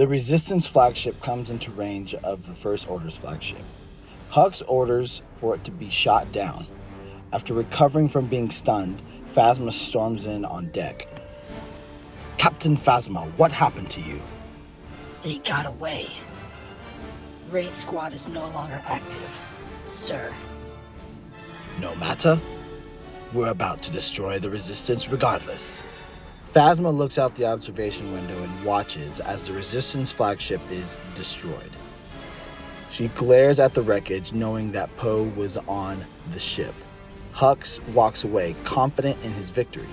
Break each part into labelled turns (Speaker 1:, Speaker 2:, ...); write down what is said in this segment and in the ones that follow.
Speaker 1: The Resistance flagship comes into range of the First Order's flagship. Hux orders for it to be shot down. After recovering from being stunned, Phasma storms in on deck. Captain Phasma, what happened to you?
Speaker 2: They got away. Raid Squad is no longer active, sir.
Speaker 1: No matter. We're about to destroy the Resistance regardless. Phasma looks out the observation window and watches as the Resistance flagship is destroyed. She glares at the wreckage, knowing that Poe was on the ship. Hux walks away, confident in his victory.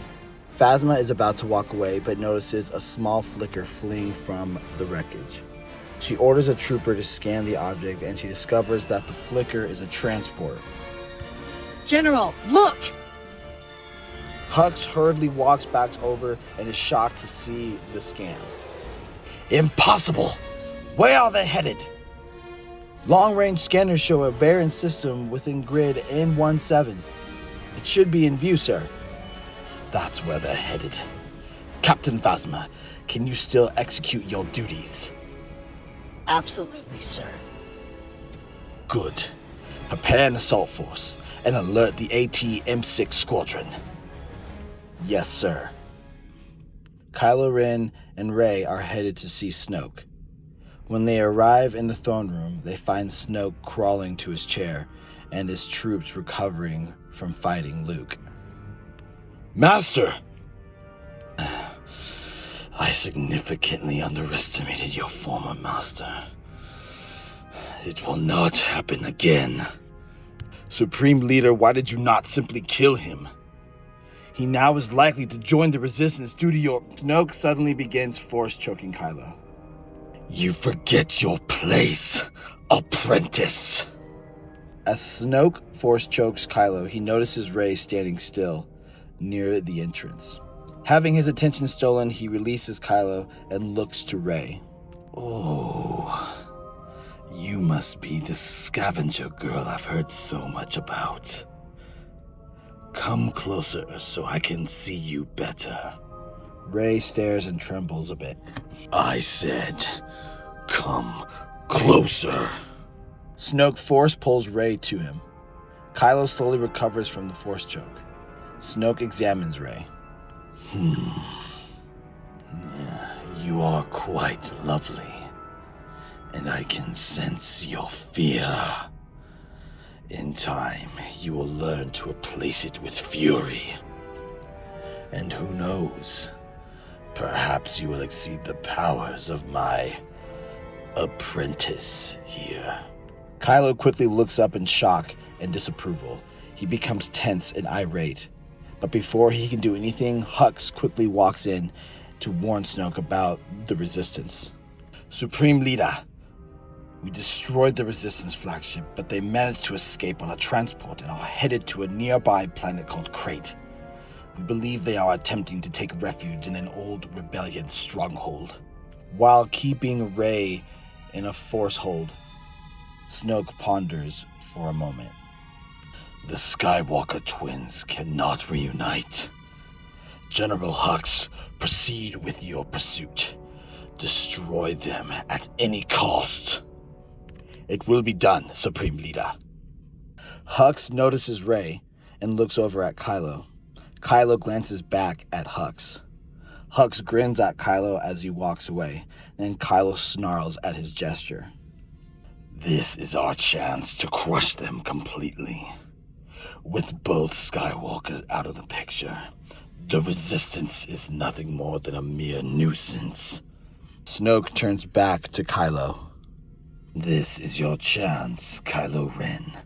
Speaker 1: Phasma is about to walk away, but notices a small flicker fleeing from the wreckage. She orders a trooper to scan the object, and she discovers that the flicker is a transport.
Speaker 2: General, look!
Speaker 1: Hux hurriedly walks back over and is shocked to see the scan. Impossible! Where are they headed? Long-range scanners show a barren system within grid N17. It should be in view, sir. That's where they're headed. Captain Phasma, can you still execute your duties?
Speaker 2: Absolutely, sir.
Speaker 1: Good. Prepare an assault force and alert the AT-M6 squadron. Yes, sir. Kylo Ren and Rey are headed to see Snoke. When they arrive in the throne room, they find Snoke crawling to his chair and his troops recovering from fighting Luke. Master! I significantly underestimated your former master. It will not happen again. Supreme Leader, why did you not simply kill him? He now is likely to join the Resistance due to your... Snoke suddenly begins force choking Kylo. You forget your place, apprentice. As Snoke force chokes Kylo, he notices Rey standing still near the entrance. Having his attention stolen, he releases Kylo and looks to Rey. Oh, you must be the scavenger girl I've heard so much about. Come closer so I can see you better. Rey stares and trembles a bit. I said, come closer. Snoke force pulls Rey to him. Kylo slowly recovers from the force choke. Snoke examines Rey. You are quite lovely, and I can sense your fear. In time, you will learn to replace it with fury. And who knows, perhaps you will exceed the powers of my apprentice here. Kylo quickly looks up in shock and disapproval. He becomes tense and irate. But before he can do anything, Hux quickly walks in to warn Snoke about the Resistance. Supreme Leader, we destroyed the Resistance flagship, but they managed to escape on a transport and are headed to a nearby planet called Crate. We believe they are attempting to take refuge in an old rebellion stronghold. While keeping Rey in a force hold, Snoke ponders for a moment. The Skywalker twins cannot reunite. General Hux, proceed with your pursuit. Destroy them at any cost. It will be done, Supreme Leader. Hux notices Rey and looks over at Kylo. Kylo glances back at Hux. Hux grins at Kylo as he walks away, and Kylo snarls at his gesture. This is our chance to crush them completely. With both Skywalkers out of the picture, the Resistance is nothing more than a mere nuisance. Snoke turns back to Kylo. This is your chance, Kylo Ren,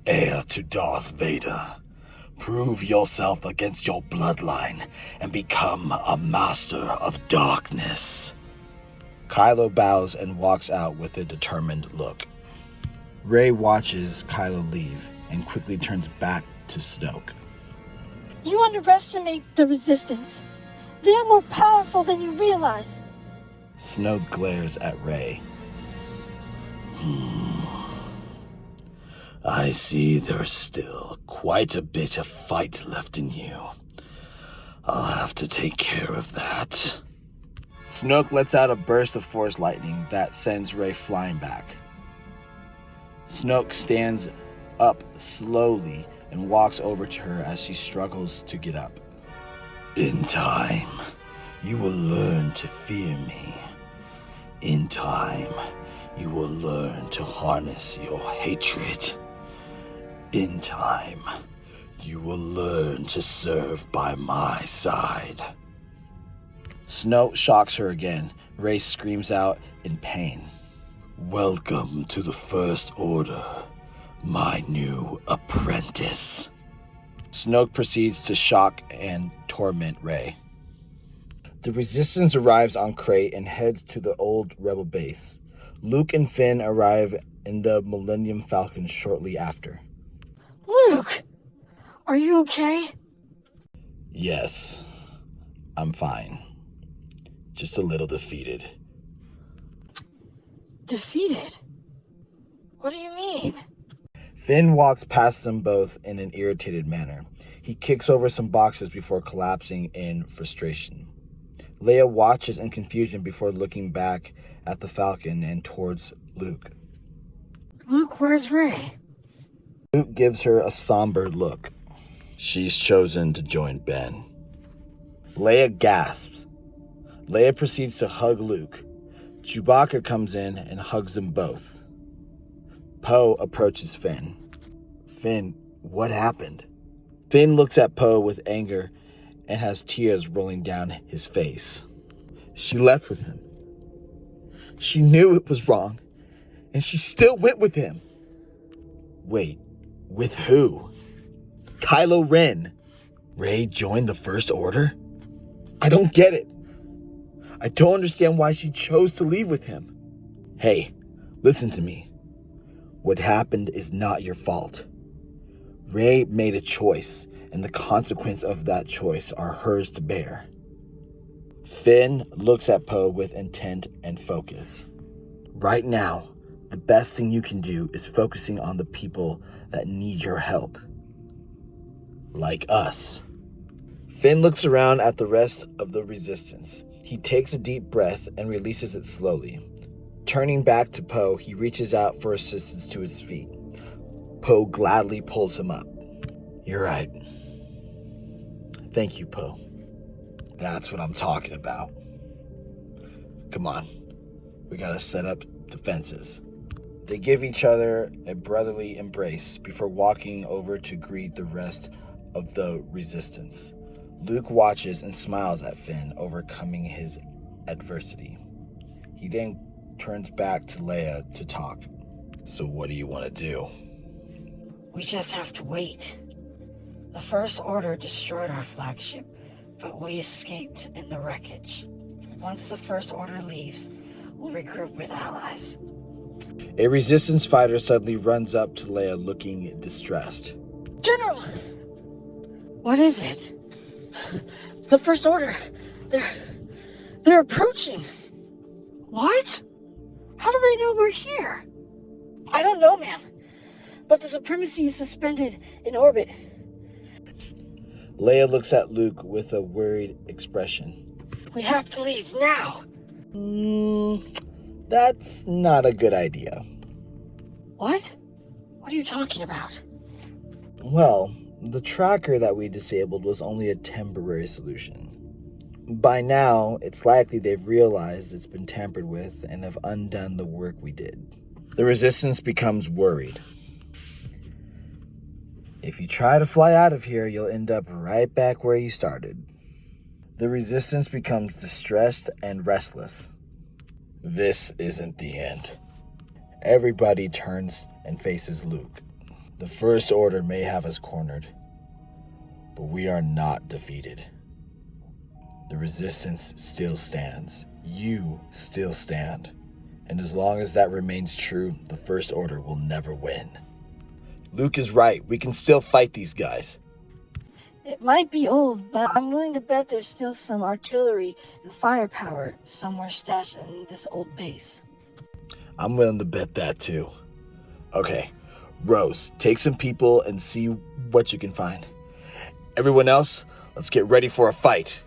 Speaker 1: heir to Darth Vader. Prove yourself against your bloodline and become a master of darkness. Kylo bows and walks out with a determined look. Rey watches Kylo leave and quickly turns back to Snoke.
Speaker 3: You underestimate the Resistance. They are more powerful than you realize.
Speaker 1: Snoke glares at Rey. I see there's still quite a bit of fight left in you. I'll have to take care of that. Snoke lets out a burst of force lightning that sends Rey flying back. Snoke stands up slowly and walks over to her as she struggles to get up. In time, you will learn to fear me. In time, you will learn to harness your hatred. In time, you will learn to serve by my side. Snoke shocks her again. Rey screams out in pain. Welcome to the First Order, my new apprentice. Snoke proceeds to shock and torment Rey. The Resistance arrives on Crate and heads to the old Rebel base. Luke and Finn arrive in the Millennium Falcon shortly after.
Speaker 3: Luke! Are you okay?
Speaker 1: Yes, I'm fine. Just a little defeated.
Speaker 3: Defeated? What do you mean?
Speaker 1: Finn walks past them both in an irritated manner. He kicks over some boxes before collapsing in frustration. Leia watches in confusion before looking back at the Falcon and towards Luke.
Speaker 3: Luke, where's Rey?
Speaker 1: Luke gives her a somber look. She's chosen to join Ben. Leia gasps. Leia proceeds to hug Luke. Chewbacca comes in and hugs them both. Poe approaches Finn. Finn, what happened? Finn looks at Poe with anger and has tears rolling down his face. She left with him. She knew it was wrong, and she still went with him. Wait, with who? Kylo Ren. Rey joined the First Order? I don't get it. I don't understand why she chose to leave with him. Hey, listen to me. What happened is not your fault. Rey made a choice, and the consequence of that choice are hers to bear. Finn looks at Poe with intent and focus. Right now, the best thing you can do is focusing on the people that need your help. Like us. Finn looks around at the rest of the Resistance. He takes a deep breath and releases it slowly. Turning back to Poe, he reaches out for assistance to his feet. Poe gladly pulls him up. You're right. Thank you, Poe. That's what I'm talking about. Come on. We gotta set up defenses. They give each other a brotherly embrace before walking over to greet the rest of the Resistance. Luke watches and smiles at Finn, overcoming his adversity. He then turns back to Leia to talk. So what do you want to do?
Speaker 2: We just have to wait. The First Order destroyed our flagship, but we escaped in the wreckage. Once the First Order leaves, we'll regroup with allies.
Speaker 1: A Resistance fighter suddenly runs up to Leia looking distressed.
Speaker 3: General!
Speaker 2: What is it?
Speaker 3: The First Order. They're approaching.
Speaker 2: What?
Speaker 3: How do they know we're here? I don't know, ma'am. But the Supremacy is suspended in orbit.
Speaker 1: Leia looks at Luke with a worried expression.
Speaker 3: We have to leave now.
Speaker 1: That's not a good idea.
Speaker 3: What? What are you talking about?
Speaker 1: Well, the tracker that we disabled was only a temporary solution. By now, it's likely they've realized it's been tampered with and have undone the work we did. The Resistance becomes worried. If you try to fly out of here, you'll end up right back where you started. The Resistance becomes distressed and restless. This isn't the end. Everybody turns and faces Luke. The First Order may have us cornered, but we are not defeated. The Resistance still stands. You still stand. And as long as that remains true, the First Order will never win. Luke is right. We can still fight these guys.
Speaker 3: It might be old, but I'm willing to bet there's still some artillery and firepower somewhere stashed in this old base.
Speaker 1: I'm willing to bet that too. Okay, Rose, take some people and see what you can find. Everyone else, let's get ready for a fight.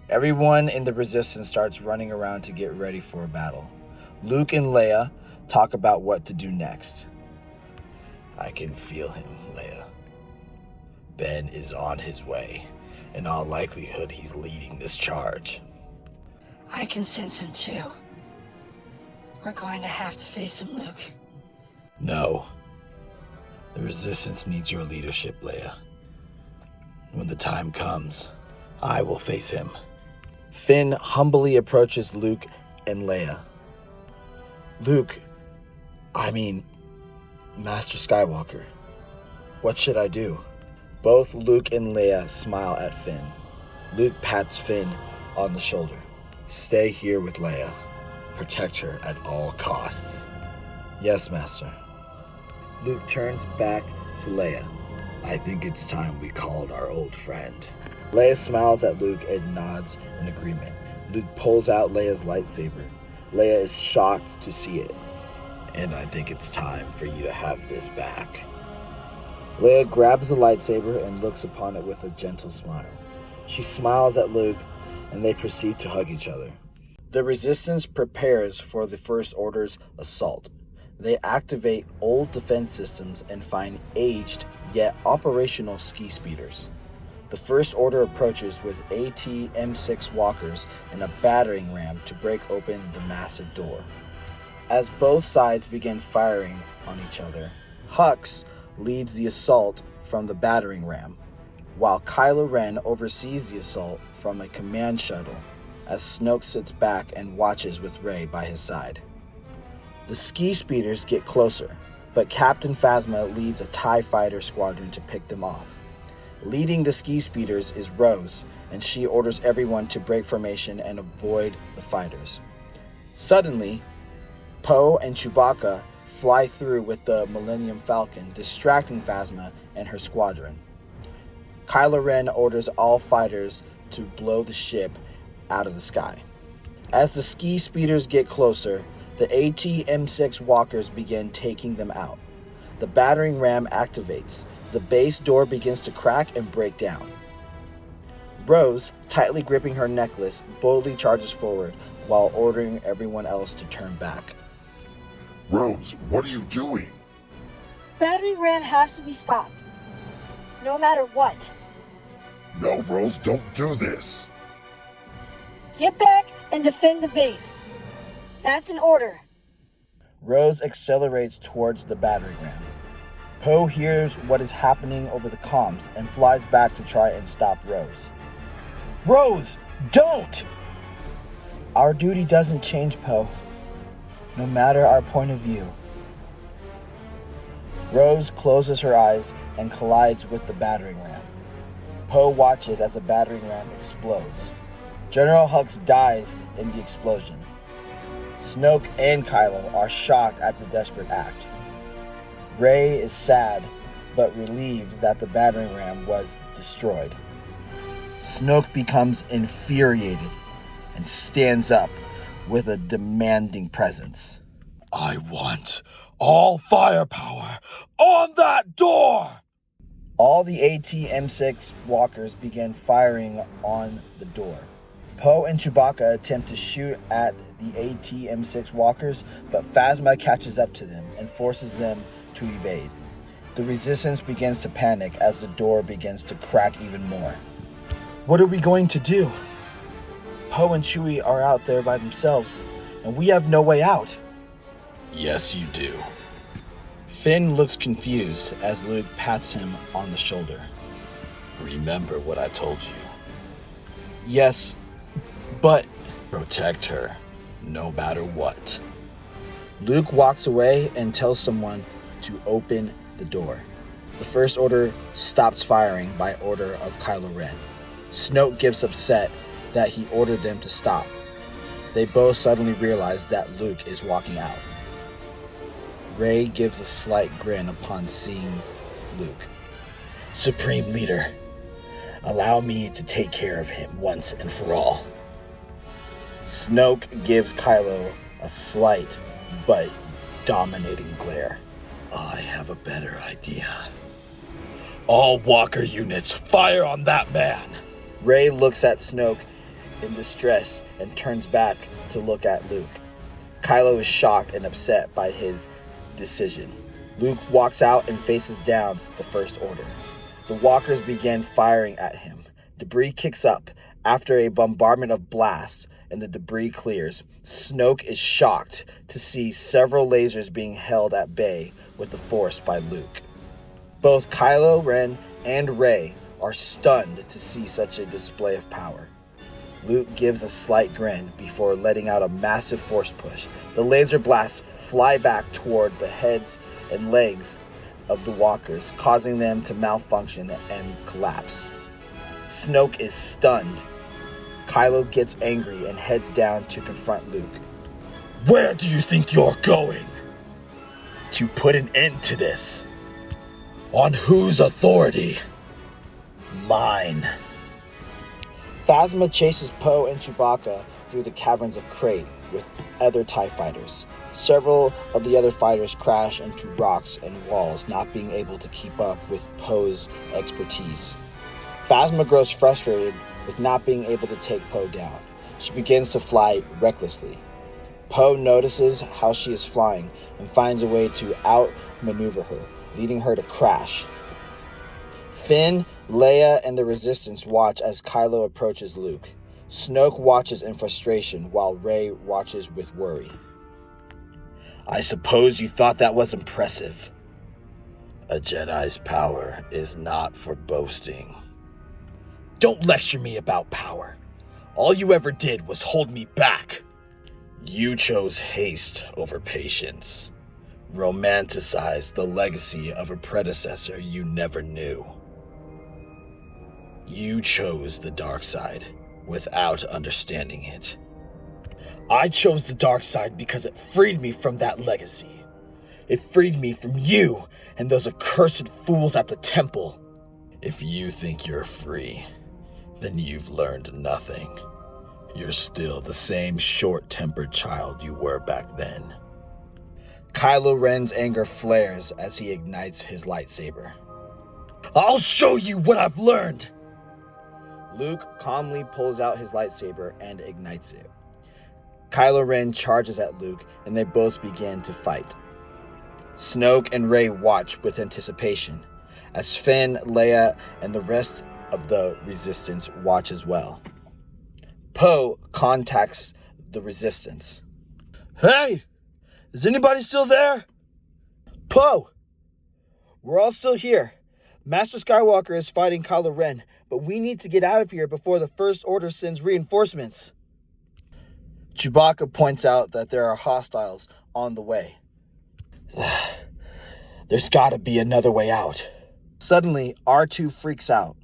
Speaker 1: Everyone in the Resistance starts running around to get ready for a battle. Luke and Leia talk about what to do next. I can feel him, Leia. Ben is on his way. In all likelihood, he's leading this charge.
Speaker 2: I can sense him too. We're going to have to face him, Luke.
Speaker 1: No. The Resistance needs your leadership, Leia. When the time comes, I will face him. Finn humbly approaches Luke and Leia. Master Skywalker, what should I do? Both Luke and Leia smile at Finn. Luke pats Finn on the shoulder. Stay here with Leia. Protect her at all costs. Yes, Master. Luke turns back to Leia. I think it's time we called our old friend. Leia smiles at Luke and nods in agreement. Luke pulls out Leia's lightsaber. Leia is shocked to see it. And I think it's time for you to have this back. Leia grabs the lightsaber and looks upon it with a gentle smile. She smiles at Luke, and they proceed to hug each other. The Resistance prepares for the First Order's assault. They activate old defense systems and find aged yet operational ski speeders. The First Order approaches with AT-M6 walkers and a battering ram to break open the massive door. As both sides begin firing on each other, Hux leads the assault from the battering ram, while Kylo Ren oversees the assault from a command shuttle as Snoke sits back and watches with Rey by his side. The ski speeders get closer, but Captain Phasma leads a TIE fighter squadron to pick them off. Leading the ski speeders is Rose, and she orders everyone to break formation and avoid the fighters. Suddenly, Poe and Chewbacca fly through with the Millennium Falcon, distracting Phasma and her squadron. Kylo Ren orders all fighters to blow the ship out of the sky. As the ski speeders get closer, the AT-M6 walkers begin taking them out. The battering ram activates. The base door begins to crack and break down. Rose, tightly gripping her necklace, boldly charges forward while ordering everyone else to turn back.
Speaker 4: Rose, what are you doing?
Speaker 3: Battery ram has to be stopped. No matter what.
Speaker 4: No, Rose, don't do this.
Speaker 3: Get back and defend the base. That's an order.
Speaker 1: Rose accelerates towards the battering ram. Poe hears what is happening over the comms and flies back to try and stop Rose. Rose, don't! Our duty doesn't change, Poe, no matter our point of view. Rose closes her eyes and collides with the battering ram. Poe watches as the battering ram explodes. General Hux dies in the explosion. Snoke and Kylo are shocked at the desperate act. Rey is sad, but relieved that the battering ram was destroyed. Snoke becomes infuriated and stands up with a demanding presence. I want all firepower on that door! All the AT-M6 walkers begin firing on the door. Poe and Chewbacca attempt to shoot at the AT-M6 walkers, but Phasma catches up to them and forces them to evade. The Resistance begins to panic as the door begins to crack even more. What are we going to do? Poe and Chewie are out there by themselves, and we have no way out. Yes, you do. Finn looks confused as Luke pats him on the shoulder. Remember what I told you. Yes, but protect her, no matter what. Luke walks away and tells someone to open the door. The First Order stops firing by order of Kylo Ren. Snoke gets upset that he ordered them to stop. They both suddenly realize that Luke is walking out. Rey gives a slight grin upon seeing Luke. Supreme Leader, allow me to take care of him once and for all. Snoke gives Kylo a slight but dominating glare. I have a better idea. All walker units, fire on that man! Rey looks at Snoke in distress and turns back to look at Luke. Kylo is shocked and upset by his decision. Luke walks out and faces down the First Order. The walkers begin firing at him. Debris kicks up after a bombardment of blasts, and the debris clears. Snoke is shocked to see several lasers being held at bay with the Force by Luke. Both Kylo Ren and Rey are stunned to see such a display of power. Luke gives a slight grin before letting out a massive Force push. The laser blasts fly back toward the heads and legs of the walkers, causing them to malfunction and collapse. Snoke is stunned. Kylo gets angry and heads down to confront Luke.
Speaker 5: Where do you think you're going? To put an end to this. On whose authority? Mine.
Speaker 1: Phasma chases Poe and Chewbacca through the caverns of Crate with other TIE fighters. Several of the other fighters crash into rocks and walls, not being able to keep up with Poe's expertise. Phasma grows frustrated with not being able to take Poe down. She begins to fly recklessly. Poe notices how she is flying and finds a way to outmaneuver her, leading her to crash. Finn, Leia, and the Resistance watch as Kylo approaches Luke. Snoke watches in frustration while Rey watches with worry.
Speaker 5: I suppose you thought that was impressive. A Jedi's power is not for boasting. Don't lecture me about power. All you ever did was hold me back. You chose haste over patience. Romanticized the legacy of a predecessor you never knew. You chose the dark side without understanding it. I chose the dark side because it freed me from that legacy. It freed me from you and those accursed fools at the temple. If you think you're free, then you've learned nothing. You're still the same short-tempered child you were back then.
Speaker 1: Kylo Ren's anger flares as he ignites his lightsaber.
Speaker 5: I'll show you what I've learned!
Speaker 1: Luke calmly pulls out his lightsaber and ignites it. Kylo Ren charges at Luke, and they both begin to fight. Snoke and Rey watch with anticipation, as Finn, Leia, and the rest of the Resistance watch as well. Poe contacts the Resistance.
Speaker 5: Hey! Is anybody still there?
Speaker 1: Poe! We're all still here. Master Skywalker is fighting Kylo Ren, but we need to get out of here before the First Order sends reinforcements. Chewbacca points out that there are hostiles on the way.
Speaker 5: There's gotta be another way out.
Speaker 1: Suddenly, R2 freaks out,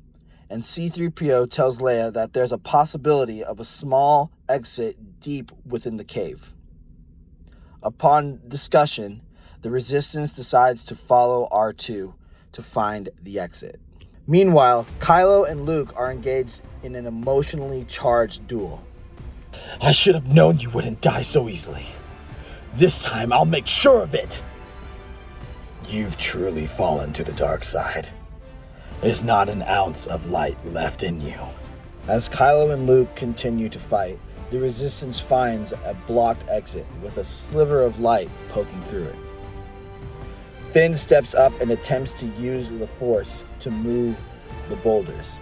Speaker 1: and C-3PO tells Leia that there's a possibility of a small exit deep within the cave. Upon discussion, the Resistance decides to follow R2 to find the exit. Meanwhile, Kylo and Luke are engaged in an emotionally charged duel.
Speaker 5: I should have known you wouldn't die so easily. This time I'll make sure of it. You've truly fallen to the dark side. There's not an ounce of light left in you.
Speaker 1: As Kylo and Luke continue to fight, the Resistance finds a blocked exit with a sliver of light poking through it. Finn steps up and attempts to use the Force to move the boulders.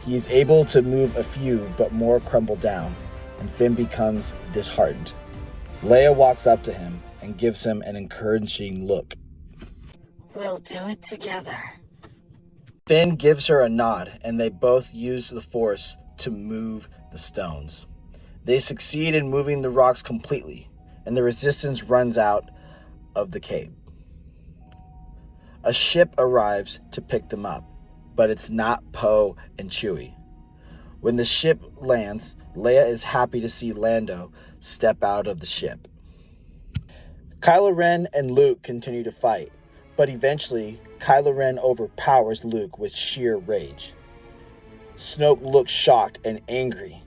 Speaker 1: He is able to move a few, but more crumble down, and Finn becomes disheartened. Leia walks up to him and gives him an encouraging look.
Speaker 2: We'll do it together.
Speaker 1: Finn gives her a nod, and they both use the Force to move the stones. They succeed in moving the rocks completely, and the Resistance runs out of the cave. A ship arrives to pick them up, but it's not Poe and Chewie. When the ship lands, Leia is happy to see Lando step out of the ship. Kylo Ren and Luke continue to fight, but eventually Kylo Ren overpowers Luke with sheer rage. Snoke looks shocked and angry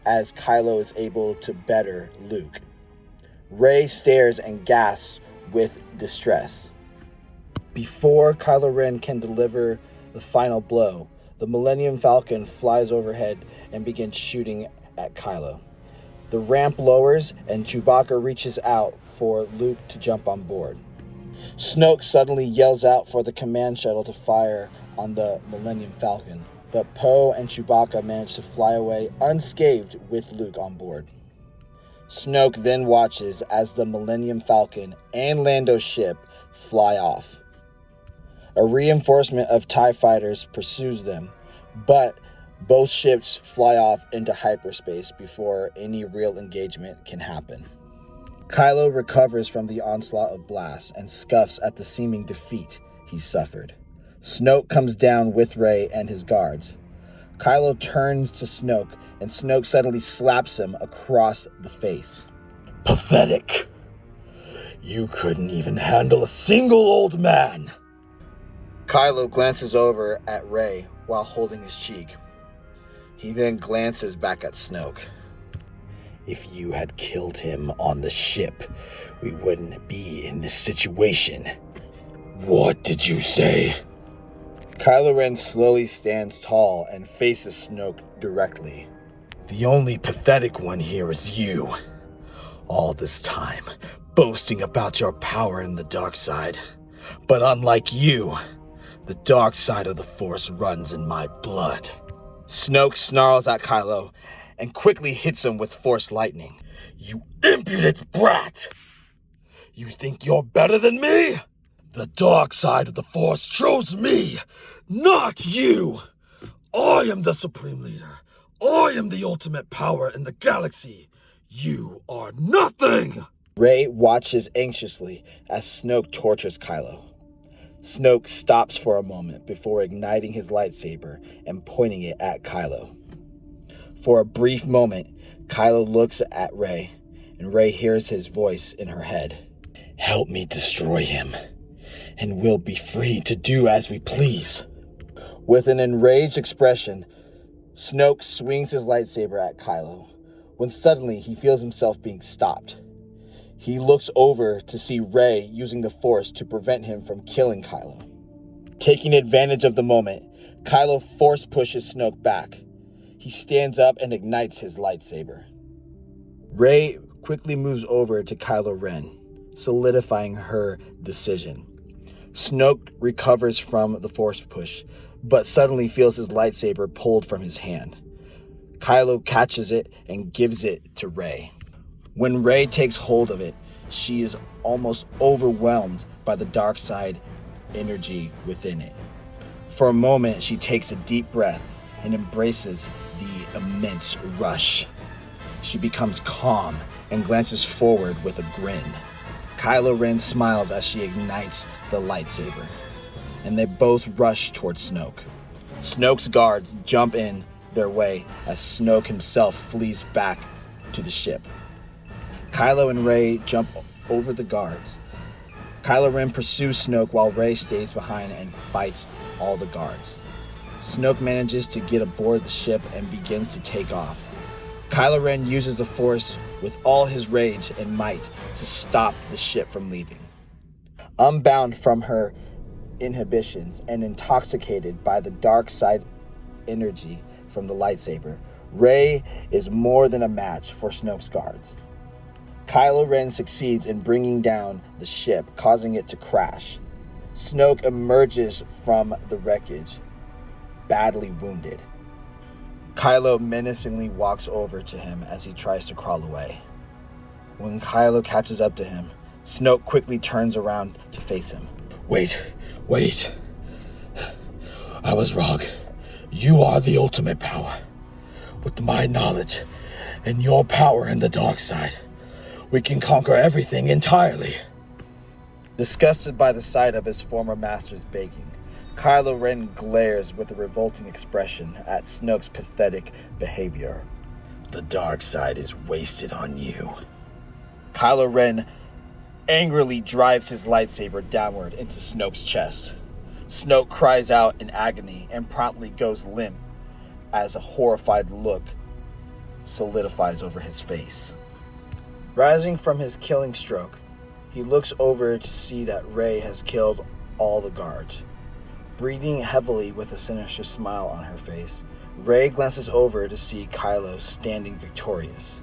Speaker 1: as Kylo is able to better Luke. Rey stares and gasps with distress. Before Kylo Ren can deliver the final blow, the Millennium Falcon flies overhead and begins shooting at Kylo. The ramp lowers and Chewbacca reaches out for Luke to jump on board. Snoke suddenly yells out for the command shuttle to fire on the Millennium Falcon, but Poe and Chewbacca manage to fly away unscathed with Luke on board. Snoke then watches as the Millennium Falcon and Lando's ship fly off. A reinforcement of TIE fighters pursues them, but both ships fly off into hyperspace before any real engagement can happen. Kylo recovers from the onslaught of blasts and scuffs at the seeming defeat he suffered. Snoke comes down with Rey and his guards. Kylo turns to Snoke, and Snoke suddenly slaps him across the face.
Speaker 5: Pathetic. You couldn't even handle a single old man.
Speaker 1: Kylo glances over at Rey while holding his cheek. He then glances back at Snoke.
Speaker 5: If you had killed him on the ship, we wouldn't be in this situation. What did you say?
Speaker 1: Kylo Ren slowly stands tall and faces Snoke directly.
Speaker 5: The only pathetic one here is you. All this time, boasting about your power in the dark side. But unlike you, the dark side of the Force runs in my blood.
Speaker 1: Snoke snarls at Kylo and quickly hits him with Force lightning.
Speaker 5: You impudent brat! You think you're better than me? The dark side of the Force chose me, not you! I am the Supreme Leader. I am the ultimate power in the galaxy. You are nothing!
Speaker 1: Rey watches anxiously as Snoke tortures Kylo. Snoke stops for a moment before igniting his lightsaber and pointing it at Kylo. For a brief moment, Kylo looks at Rey, and Rey hears his voice in her head.
Speaker 5: Help me destroy him, and we'll be free to do as we please.
Speaker 1: With an enraged expression, Snoke swings his lightsaber at Kylo, when suddenly he feels himself being stopped. He looks over to see Rey using the Force to prevent him from killing Kylo. Taking advantage of the moment, Kylo force pushes Snoke back. He stands up and ignites his lightsaber. Rey quickly moves over to Kylo Ren, solidifying her decision. Snoke recovers from the Force push, but suddenly feels his lightsaber pulled from his hand. Kylo catches it and gives it to Rey. When Rey takes hold of it, she is almost overwhelmed by the dark side energy within it. For a moment, she takes a deep breath and embraces the immense rush. She becomes calm and glances forward with a grin. Kylo Ren smiles as she ignites the lightsaber, and they both rush towards Snoke. Snoke's guards jump in their way as Snoke himself flees back to the ship. Kylo and Rey jump over the guards. Kylo Ren pursues Snoke while Rey stays behind and fights all the guards. Snoke manages to get aboard the ship and begins to take off. Kylo Ren uses the Force with all his rage and might to stop the ship from leaving. Unbound from her inhibitions and intoxicated by the dark side energy from the lightsaber, Rey is more than a match for Snoke's guards. Kylo Ren succeeds in bringing down the ship, causing it to crash. Snoke emerges from the wreckage, badly wounded. Kylo menacingly walks over to him as he tries to crawl away. When Kylo catches up to him, Snoke quickly turns around to face him.
Speaker 5: Wait. I was wrong. You are the ultimate power. With my knowledge and your power in the dark side, we can conquer everything entirely.
Speaker 1: Disgusted by the sight of his former master's begging, Kylo Ren glares with a revolting expression at Snoke's pathetic behavior.
Speaker 5: The dark side is wasted on you.
Speaker 1: Kylo Ren angrily drives his lightsaber downward into Snoke's chest. Snoke cries out in agony and promptly goes limp as a horrified look solidifies over his face. Rising from his killing stroke, he looks over to see that Rey has killed all the guards. Breathing heavily with a sinister smile on her face, Rey glances over to see Kylo standing victorious.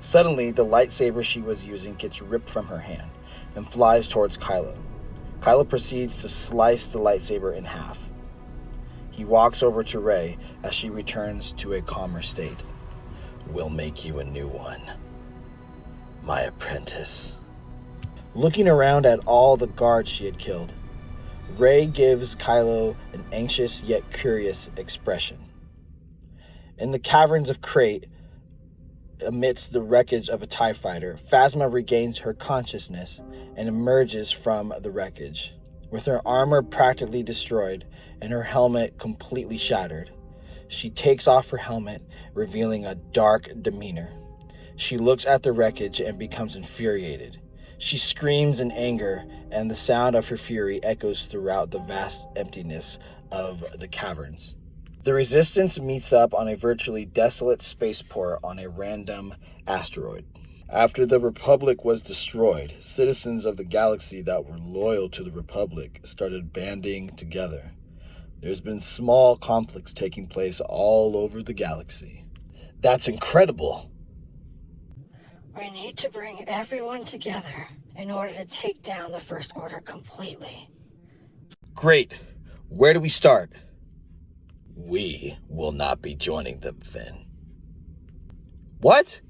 Speaker 1: Suddenly, the lightsaber she was using gets ripped from her hand and flies towards Kylo. Kylo proceeds to slice the lightsaber in half. He walks over to Rey as she returns to a calmer state.
Speaker 5: We'll make you a new one, my apprentice.
Speaker 1: Looking around at all the guards she had killed, Rey gives Kylo an anxious yet curious expression. In the caverns of Crate, amidst the wreckage of a TIE fighter, Phasma regains her consciousness and emerges from the wreckage. With her armor practically destroyed and her helmet completely shattered, she takes off her helmet, revealing a dark demeanor. She looks at the wreckage and becomes infuriated. She screams in anger, and the sound of her fury echoes throughout the vast emptiness of the caverns. The Resistance meets up on a virtually desolate spaceport on a random asteroid. After the Republic was destroyed, citizens of the galaxy that were loyal to the Republic started banding together. There's been small conflicts taking place all over the galaxy.
Speaker 5: That's incredible.
Speaker 2: We need to bring everyone together in order to take down the First Order completely.
Speaker 5: Great. Where do we start? We will not be joining them, Finn. What?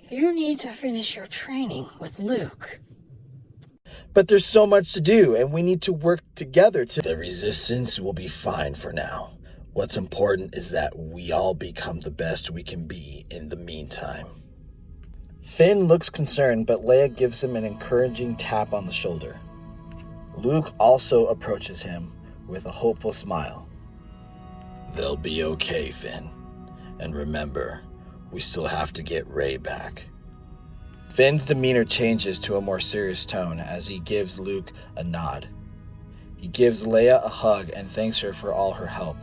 Speaker 2: You need to finish your training with Luke.
Speaker 1: But there's so much to do, and we need to work together to...
Speaker 5: The Resistance will be fine for now. What's important is that we all become the best we can be in the meantime.
Speaker 1: Finn looks concerned, but Leia gives him an encouraging tap on the shoulder. Luke also approaches him with a hopeful smile.
Speaker 5: They'll be okay, Finn. And remember, we still have to get Rey back.
Speaker 1: Finn's demeanor changes to a more serious tone as he gives Luke a nod. He gives Leia a hug and thanks her for all her help.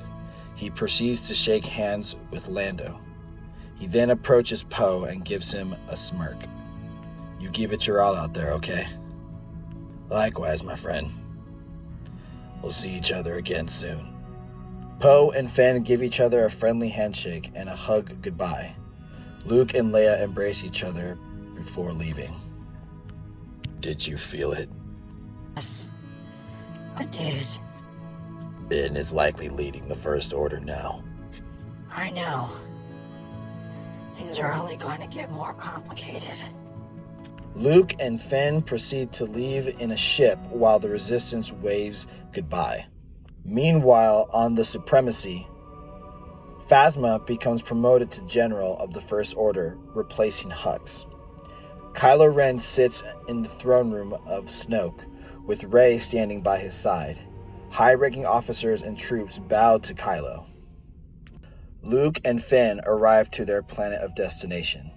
Speaker 1: He proceeds to shake hands with Lando. He then approaches Poe and gives him a smirk. You give it your all out there, okay?
Speaker 5: Likewise, my friend. We'll see each other again soon.
Speaker 1: Poe and Finn give each other a friendly handshake and a hug goodbye. Luke and Leia embrace each other before leaving.
Speaker 5: Did you feel it?
Speaker 2: Yes, I did.
Speaker 5: Finn is likely leading the First Order now.
Speaker 2: I know. Things are only going to get more complicated.
Speaker 1: Luke and Finn proceed to leave in a ship while the Resistance waves goodbye. Meanwhile, on the Supremacy, Phasma becomes promoted to General of the First Order, replacing Hux. Kylo Ren sits in the throne room of Snoke, with Rey standing by his side. High-ranking officers and troops bow to Kylo. Luke and Finn arrive to their planet of destination.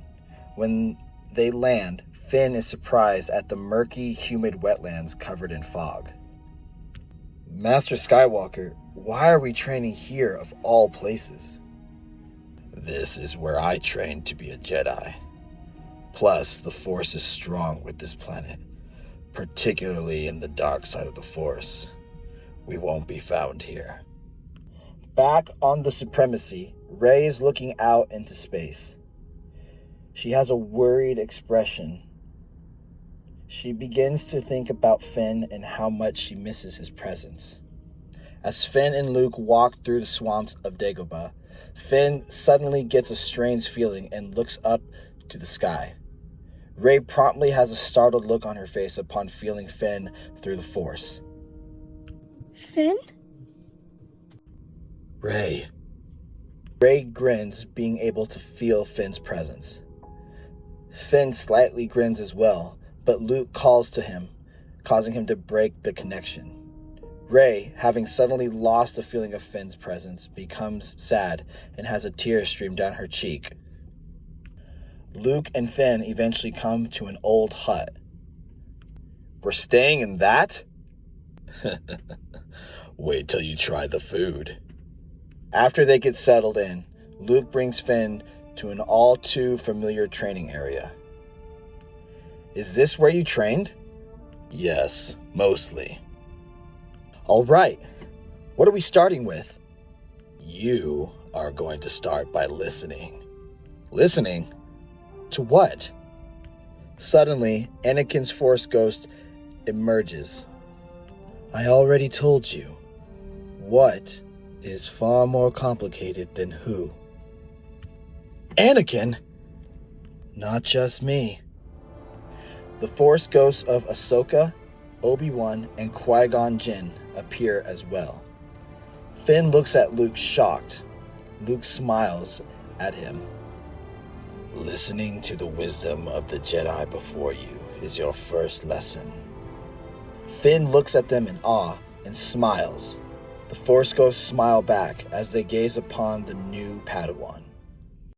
Speaker 1: When they land, Finn is surprised at the murky, humid wetlands covered in fog. Master Skywalker, why are we training here of all places?
Speaker 5: This is where I trained to be a Jedi. Plus, the Force is strong with this planet, particularly in the dark side of the Force. We won't be found here.
Speaker 1: Back on the Supremacy, Rey is looking out into space. She has a worried expression. She begins to think about Finn and how much she misses his presence. As Finn and Luke walk through the swamps of Dagobah, Finn suddenly gets a strange feeling and looks up to the sky. Rey promptly has a startled look on her face upon feeling Finn through the Force.
Speaker 3: Finn?
Speaker 5: Rey.
Speaker 1: Rey grins, being able to feel Finn's presence. Finn slightly grins as well, but Luke calls to him, causing him to break the connection. Rey, having suddenly lost the feeling of Finn's presence, becomes sad and has a tear stream down her cheek. Luke and Finn eventually come to an old hut.
Speaker 5: We're staying in that? Wait till you try the food.
Speaker 1: After they get settled in, Luke brings Finn to an all too familiar training area. Is this where you trained?
Speaker 5: Yes, mostly.
Speaker 1: All right. What are we starting with?
Speaker 5: You are going to start by listening. Listening? To what? Suddenly, Anakin's Force Ghost emerges. I already told you. What is far more complicated than who. Anakin? Not just me. The Force Ghosts of Ahsoka, Obi-Wan, and Qui-Gon Jinn appear as well. Finn looks at Luke shocked. Luke smiles at him. Listening to the wisdom of the Jedi before you is your first lesson. Finn looks at them in awe and smiles. The Force Ghosts smile back as they gaze upon the new Padawan.